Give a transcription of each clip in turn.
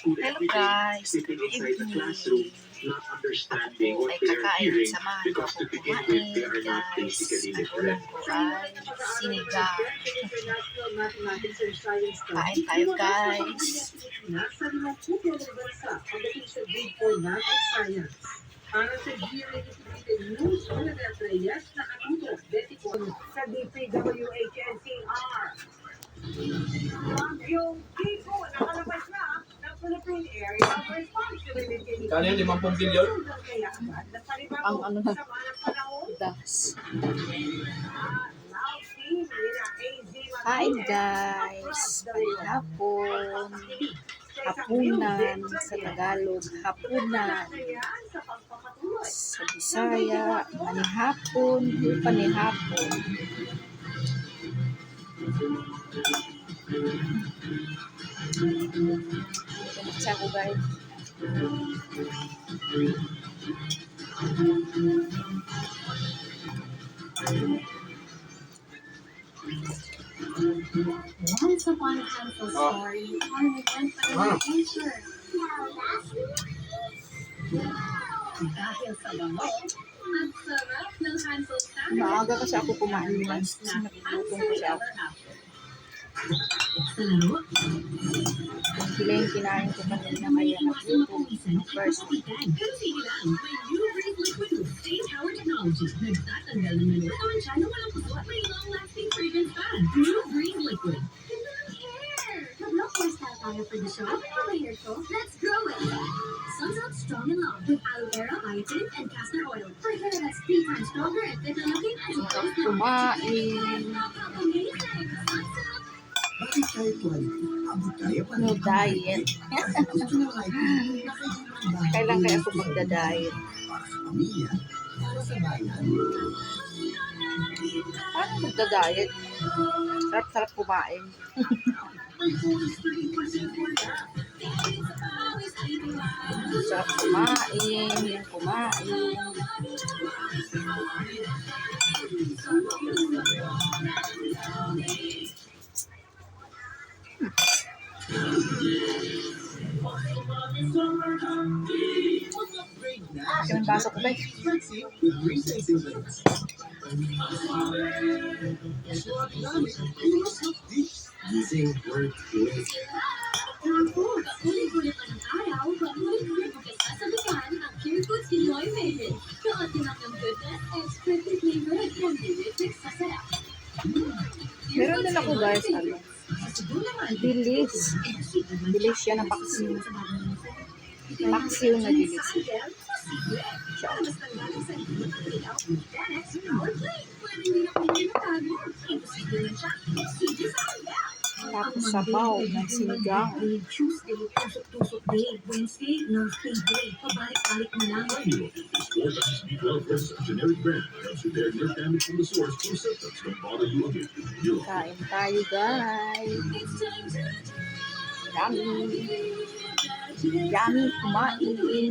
Hello guys, good evening. Ako po ay kakain at samahan ko ako kumain guys. Ang ulam ko ay sinigang. Kain tayo guys. Nasa 50 bansa pagdating sa grade 4 math at science. Para sa GMA Integrated News, una na Reyes na katuto, Beticon sa DPWHNCR. Yung Kiko, nakalabas na ng Philippine Area of Responsibility. Kano yun, 50 bilyon? Ang ano na, das. Kain guys. Kain hapon. Hapunan sa Tagalog, hapunan. Sa Bisaya, manihapon, panihapon. Ito ko guys. Once upon a time for story, on the went by the future. Dahil sa bango, ang sarap ng Hansel Sandwich. Maaga kasi ako kumain guys. Kasi nagugutom kasi ako. Sa laro, Sila yung kinain ko kanina kaya nagugutom. First. pero sige lang, may new Breeze Liquid with Stay Power Technology. Nagtatanggal ng manure o ang tiyan na walang kusot. May long-lasting fragrance fan. New Breeze Liquid. Mag-hairstyle tayo for the show. Ano ba hair ko? Let's grow it! Suns Out Strong and Long with aloe vera, biotin, and castor oil. For hair that's 3 times stronger and thicker looking as well as Kumain. amazing! Suns Out! Bakit kahit wala, abot tayo pa No diet. Gusto na nga ito, Kailan kaya ako magda-diet? para sa pamilya, para sa bayan. Paano magda-diet? Sarap-sarap kumain. May bonus 30% for that. Sarap kumain. Kumain. Yung baso ko guys. Flexi with resensing links. Using word with Foods, ulit-ulit pa ng araw, pag ulit-ulit mo kasasabihan ang Pure Foods Pinoy Favorite. Kaatinak ng goodness, expertly flavored, and delicious sa sarap. Meron din ako guys. Ano? Dilis. Dilis siya na paksiw. Paksiw na dilis. Siya. Tapos sabaw ng sinigang. Tuesday, tusok-tusok day. Wednesday, Thursday day. Pabalik-balik na lang. This 4 times B12 generic brand helps repair nerve damage from the source so symptoms don't bother you again. Kain tayo guys. Yummy. Yummy kumain.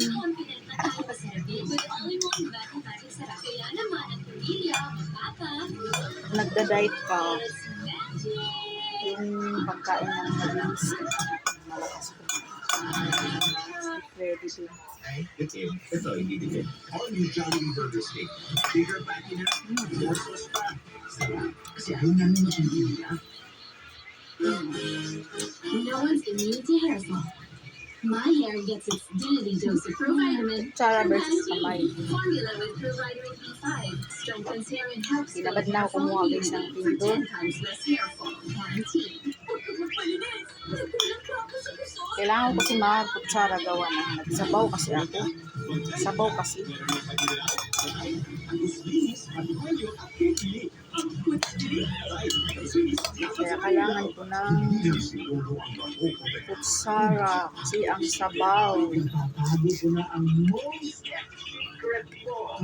Nagda-diet ka. Yung pagkain ng mabilis. Malakas kumain. Ready to. Ito, hindi din. All new Jollibee Burger Steak. Bigger patty na, more sauce pa. kasi ayaw namin mag-ibigay. No one's immune to hair fall. My hair gets its daily dose of provitamin. Kutsara from versus Pantene. kamay. Formula with provitamin B5 strengthens hair and helps Tinabad na ako kumuha guys ng tindo. 10 times less hair fall. Pantene. Kailangan ko kasi mag-kutsara gawa na. Nagsabaw kasi ako. Sabaw kasi. Kaya kailangan ko ng kutsara kasi ang sabaw. Napapagi ko na ang most secret ko.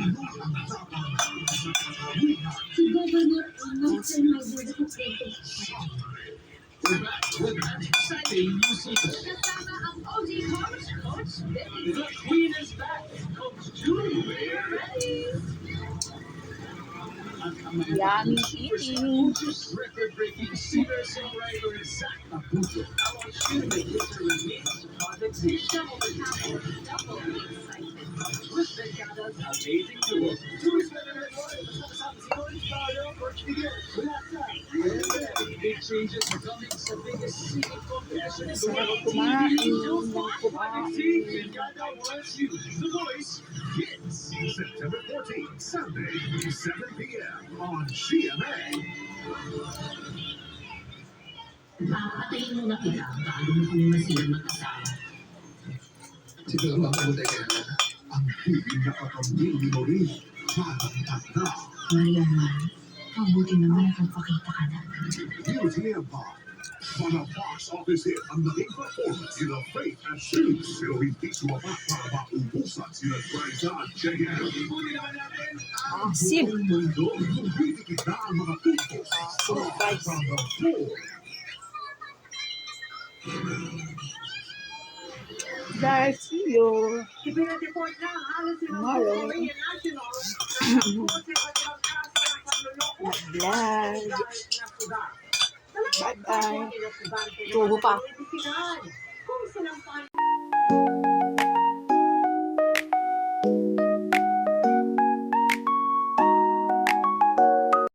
Exciting new season. The Queen is back. Coach Julie. Yummy eating. Record-breaking singer-songwriter Zach Abuto. Student history meets Project Z. Double the power, double the excitement. With Bencada's amazing duo. Tuwis na kasama si Orange Mario, Coach Miguel, Blasa. Big changes are coming sa biggest singing competition in the Sarap world. kumain TV ng Project Z, kumain. Bencada wants you. The Voice hits. September 14th, Sunday, 7 p.m. on GMA. Papatayin mo na kita bago mo kami masira mag-asawa. Siguro ang Bodega, ang hindi nakakambili mo rin. Parang tanda. Mariana, mabuti naman nakapakita ka na. Beauty Empire. Para box office hit ang naging performance sila Faith at Shoes. Pero hindi sumapat para maubusan sila Bryce at JM. Ibunin naman natin ang Sim. buong mundo. Kumpitikit na ang mga tupos. Sim, guys. From the floor. Guys, see you. Ipinag-report na ang halos Tomorrow. sinong Korean National na nagpose pa silang kaso ng panluloko. Vlog. Bye-bye. Tubo pa. Kung silang